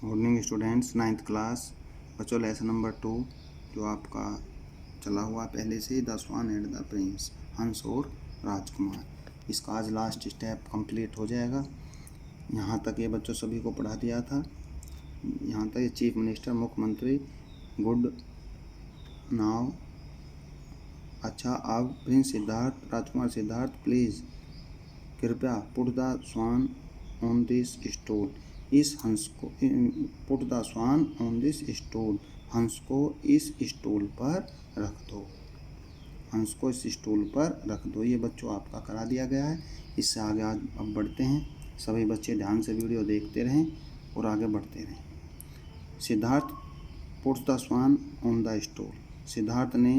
Morning students, ninth class बच्चों, lesson number 2 जो आपका चला हुआ पहले से, the swan and the prince, हंस और राजकुमार। इसका आज लास्ट स्टेप कंप्लीट हो जाएगा। यहाँ तक ये बच्चों सभी को पढ़ा दिया था। यहाँ तक ये चीफ मिनिस्टर, मुख्यमंत्री, गुड नाउ। अच्छा, अब प्रिंस सिद्धार्थ, राजकुमार सिद्धार्थ, प्लीज़ कृपया put the swan on this stool. इस हंस को put the swan on this stool, हंस को इस स्टूल पर रख दो। हंस को इस स्टूल पर रख दो। ये बच्चों आपका करा दिया गया है। इससे आगे आज अब बढ़ते हैं। सभी बच्चे ध्यान से वीडियो देखते रहें और आगे बढ़ते रहें। Siddharth puts the swan on the stool. Siddharth ने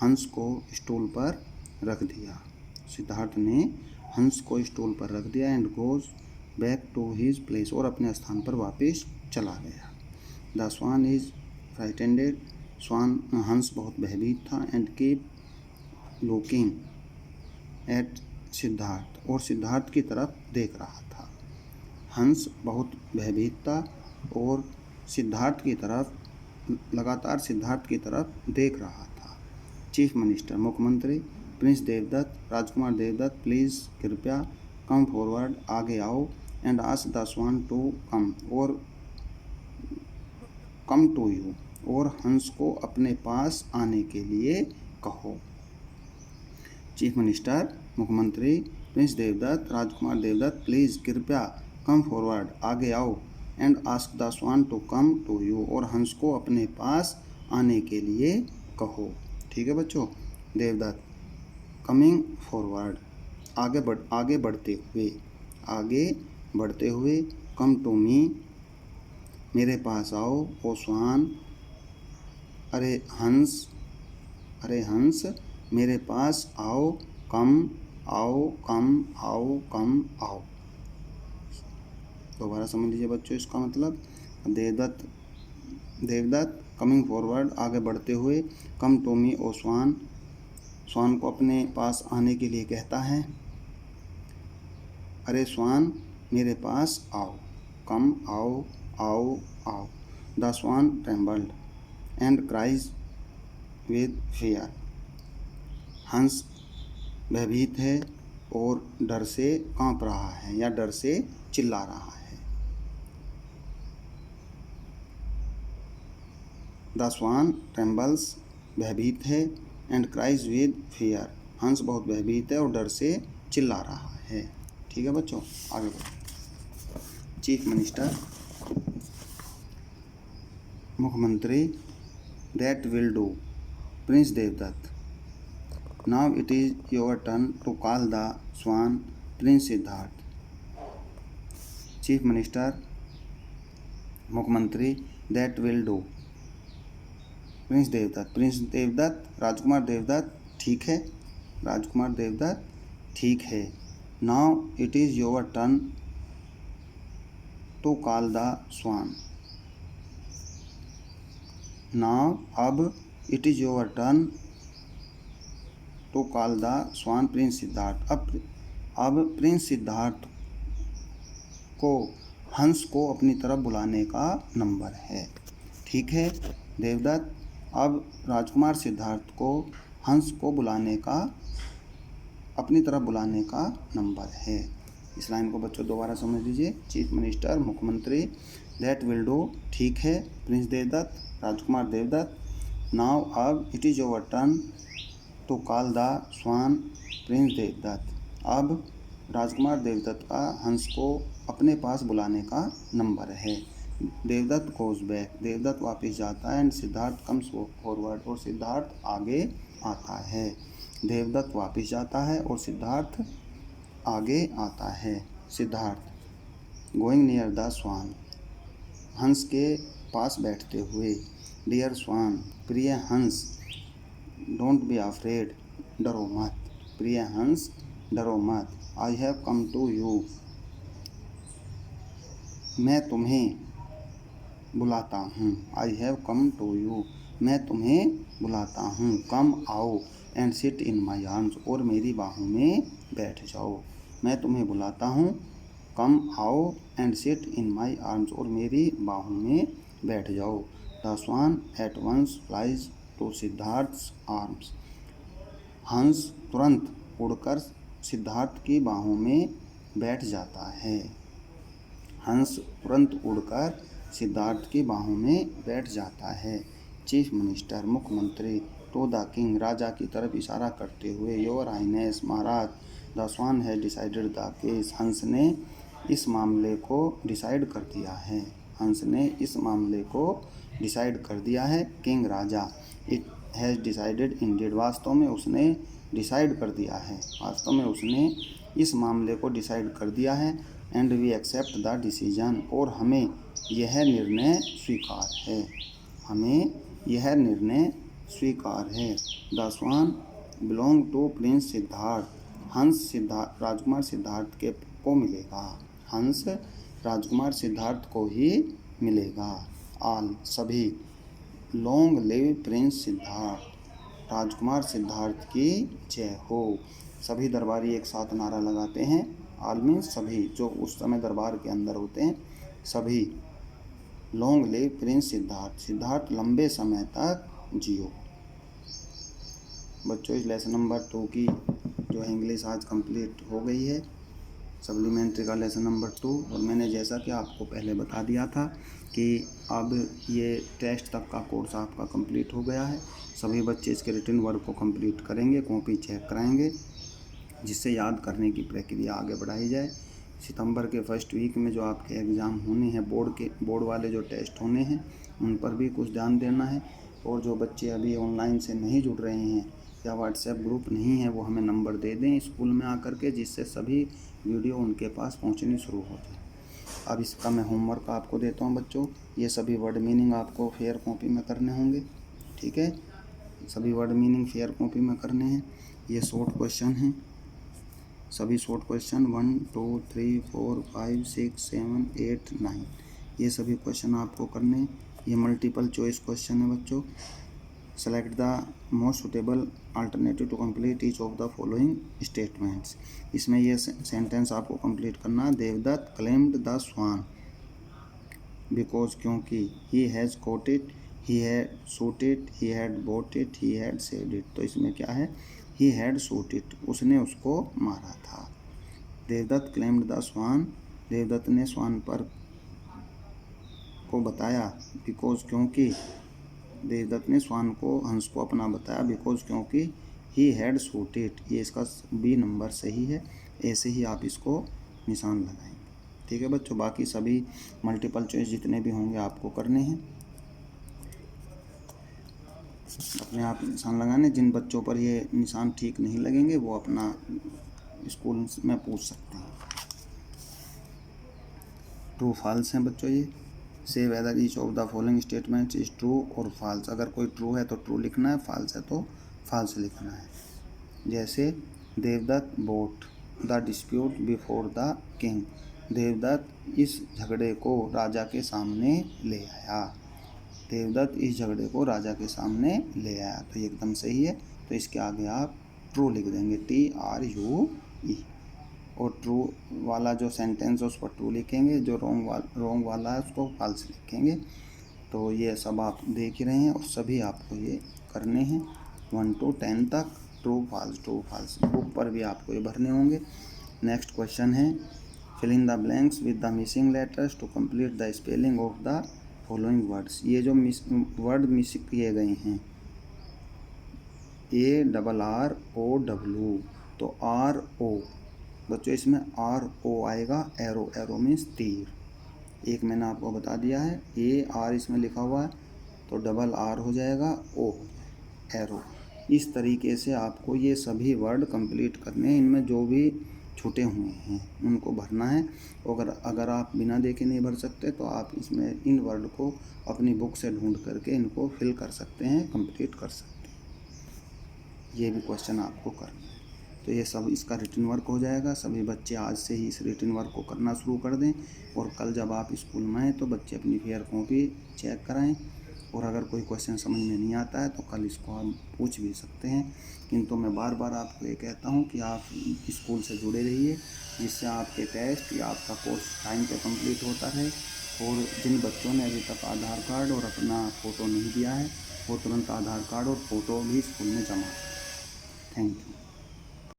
हंस को स्टूल पर रख दिया। सिद्धार्थ ने हंस को स्टूल पर रख दिया and goes back to his place, और अपने स्थान पर वापस चला गया। The swan is फ्राइटेंडेड। स्वान हंस बहुत भयभीत था। And keep looking at Siddharth, और सिद्धार्थ की तरफ देख रहा था। हंस बहुत भयभीत था और सिद्धार्थ की तरफ लगातार सिद्धार्थ की तरफ देख रहा था। चीफ मिनिस्टर, मुख्यमंत्री, प्रिंस देवदत्त, राजकुमार देवदत्त, प्लीज़ कृपया कम फॉरवर्ड, आगे आओ, and ask the swan to come, और कम टू यू, और हंस को अपने पास आने के लिए कहो। चीफ मिनिस्टर, मुख्यमंत्री, प्रिंस देवदत्त, राजकुमार देवदत्त, प्लीज़ कृपया कम फॉरवर्ड, आगे आओ, and ask the swan to come to you, और हंस को अपने पास आने के लिए कहो। ठीक है बच्चों। देवदत्त, कमिंग फॉरवर्ड, आगे बढ़ते हुए, कम टू मी, मेरे पास आओ, ओ स्वान, अरे हंस, मेरे पास आओ, कम आओ। दोबारा समझ लीजिए बच्चों इसका मतलब। देवदत्त कमिंग फॉरवर्ड, आगे बढ़ते हुए, कम टू मी ओ स्वान, स्वान को अपने पास आने के लिए कहता है। अरे स्वान, मेरे पास आओ, कम आओ। The swan trembled and cries with fear. हंस भयभीत है और डर से कांप रहा है या डर से चिल्ला रहा है। द स्वान ट्रेम्बल्स, भयभीत है, एंड क्राइज विद फियर, हंस बहुत भयभीत है और डर से चिल्ला रहा है। ठीक है बच्चों, आगे बढ़ो। चीफ मिनिस्टर, मुख्यमंत्री, that will do. Prince Devadatta, now it is your turn to call the swan. Prince Siddhartha. Chief minister, मुख्यमंत्री, that will do. Prince Devadatta, राजकुमार देवदत्त, ठीक है। राजकुमार देवदत्त, ठीक है। Now it is your turn to call the swan. Now, अब, it is your turn to call the swan. Prince Siddhartha, अब prince Siddharth को हंस को अपनी तरफ बुलाने का नंबर है। ठीक है देवदत्त, अब राजकुमार सिद्धार्थ को हंस को अपनी तरफ बुलाने का नंबर है। इस लाइन को बच्चों दोबारा समझ लीजिए। चीफ मिनिस्टर, मुख्यमंत्री, दैट विल डू, ठीक है। प्रिंस देवदत्त, राजकुमार देवदत्त, नाउ, अब, it is your turn to call the swan. Prince Devadatta, अब राजकुमार देवदत्त का हंस को अपने पास बुलाने का नंबर है। देवदत्त गोज बैक, देवदत्त वापस जाता है, एंड सिद्धार्थ कम्स फॉरवर्ड, और सिद्धार्थ आगे आता है। देवदत्त वापस जाता है और सिद्धार्थ आगे आता है। सिद्धार्थ, गोइंग नियर द स्वान, हंस के पास बैठते हुए। डियर स्वान, प्रिय हंस, डोंट बी अफ्रेड, डरो मत। प्रिय हंस, डरो मत। I have come to you, मैं तुम्हें बुलाता हूँ। I have come to you, मैं तुम्हें बुलाता हूँ। कम आओ and sit in my arms, और मेरी बाहों में बैठ जाओ। मैं तुम्हें बुलाता हूँ, कम आओ and sit in my arms, और मेरी बाहों में बैठ जाओ। The swan at once flies to Siddhartha's arms, हंस तुरंत उड़कर सिद्धार्थ की बाहों में बैठ जाता है। हंस तुरंत उड़कर सिद्धार्थ की बाहों में बैठ जाता है। चीफ मिनिस्टर, मुख्यमंत्री, टू द किंग, राजा की तरफ इशारा करते हुए, योर हाइनेस, महाराज, the swan has decided the case, हंस ने इस मामले को डिसाइड कर दिया है। हंस ने इस मामले को डिसाइड कर दिया है। King, Raja, it has decided Indeed, वास्तव में उसने डिसाइड कर दिया है, वास्तव में उसने इस मामले को डिसाइड कर दिया है। And we accept the decision, और हमें यह निर्णय स्वीकार है, हमें यह निर्णय स्वीकार है। The swan belong to prince Siddharth, हंस सिद्धार्थ राजकुमार सिद्धार्थ के को मिलेगा, हंस राजकुमार सिद्धार्थ को ही मिलेगा। ऑल, सभी, लॉन्ग लिव प्रिंस सिद्धार्थ, राजकुमार सिद्धार्थ की जय हो। सभी दरबारी एक साथ नारा लगाते हैं। ऑल मीन्स सभी, जो उस समय दरबार के अंदर होते हैं सभी। Long live Prince Siddharth, Siddharth लंबे समय तक जियो। बच्चों, इस लेसन नंबर 2 की जो है इंग्लिश आज कंप्लीट हो गई है, सप्लीमेंट्री का लेसन नंबर 2। और मैंने जैसा कि आपको पहले बता दिया था कि अब ये टेस्ट तक का कोर्स आपका कंप्लीट हो गया है। सभी बच्चे इसके रिटन वर्क को कंप्लीट करेंगे, कॉपी चेक कराएंगे, जिससे याद करने की प्रक्रिया आगे बढ़ाई जाए। सितंबर के फर्स्ट वीक में जो आपके एग्ज़ाम होने हैं, बोर्ड वाले जो टेस्ट होने हैं, उन पर भी कुछ ध्यान देना है। और जो बच्चे अभी ऑनलाइन से नहीं जुड़ रहे हैं या व्हाट्सएप ग्रुप नहीं है, वो हमें नंबर दे दें स्कूल में आकर के, जिससे सभी वीडियो उनके पास पहुंचनी शुरू हो जाए। अब इसका मैं होमवर्क आपको देता हूं बच्चों। ये सभी वर्ड मीनिंग आपको फेयर कॉपी में करने होंगे, ठीक है। सभी वर्ड मीनिंग फेयर कॉपी में करने हैं। ये शॉर्ट क्वेश्चन हैं, सभी शॉर्ट क्वेश्चन 1 2 3 4 5 6 7 8 9, ये सभी क्वेश्चन आपको करने हैं। ये मल्टीपल चॉइस क्वेश्चन है बच्चों। Select the most suitable alternative to complete each of the following statements. इसमें ये सेंटेंस आपको कंप्लीट करना है। Devadatta claimed the swan because, क्योंकि, he has caught it, he had shot it, he had bought it, he had said it. तो इसमें क्या है, ही हैड शूट इट, उसने उसको मारा था। देवदत्त क्लेम्ड द स्वान, देवदत्त ने स्वान पर को बताया। बिकॉज, क्योंकि, देवदत्त ने स्वान को, हंस को अपना बताया। बिकॉज, क्योंकि, ही हैड शूट इट, ये इसका बी नंबर सही है। ऐसे ही आप इसको निशान लगाएंगे, ठीक है बच्चों। बाकी सभी मल्टीपल चॉइस जितने भी होंगे आपको करने हैं, अपने आप निशान लगाने। जिन बच्चों पर ये निशान ठीक नहीं लगेंगे वो अपना स्कूल में पूछ सकते हैं। ट्रू फॉल्स हैं बच्चों ये। से whether each of the following statements is true और फॉल्स। अगर कोई ट्रू है तो ट्रू लिखना है, फॉल्स है तो फॉल्स लिखना है। जैसे Devadatta bought the dispute before the king, Devadatta इस झगड़े को राजा के सामने ले आया। देवदत्त इस झगड़े को राजा के सामने ले आया, तो ये एकदम सही है। तो इसके आगे आप ट्रू लिख देंगे, TRUE। और ट्रू वाला जो सेंटेंस है उस पर ट्रू लिखेंगे, जो रॉन्ग वाला है उसको फॉल्स लिखेंगे। तो ये सब आप देख ही रहे हैं और सभी आपको ये करने हैं 1 to 10 तक। ट्रू फॉल्स बुक पर भी आपको ये भरने होंगे। नेक्स्ट क्वेश्चन है, fill in the blanks with the missing letters to complete the spelling of the following words. ये जो वर्ड मिस किए गए हैं, ARROW, तो RO बच्चों, इसमें RO आएगा, एरो मीन्स तीर। एक मैंने आपको बता दिया है, AR इसमें लिखा हुआ है तो डबल R हो जाएगा, O एरो। इस तरीके से आपको ये सभी वर्ड कंप्लीट करने हैं। इनमें जो भी छूटे हुए हैं उनको भरना है। अगर आप बिना देखे नहीं भर सकते तो आप इसमें इन वर्ड को अपनी बुक से ढूंढ करके इनको फिल कर सकते हैं, कंप्लीट कर सकते हैं। ये भी क्वेश्चन आपको करना है। तो ये सब इसका रिटन वर्क हो जाएगा। सभी बच्चे आज से ही इस रिटन वर्क को करना शुरू कर दें और कल जब आप स्कूल में आएँ तो बच्चे अपनी फेयर कॉपी चेक कराएं और अगर कोई क्वेश्चन समझ में नहीं आता है तो कल इसको आप पूछ भी सकते हैं। किंतु मैं बार बार आपको ये कहता हूँ कि आप स्कूल से जुड़े रहिए, जिससे आपके टेस्ट या आपका कोर्स टाइम पे कंप्लीट होता रहे। और जिन बच्चों ने अभी तक आधार कार्ड और अपना फ़ोटो नहीं दिया है, वो तुरंत आधार कार्ड और फ़ोटो भी स्कूल में जमा करें। Thank you.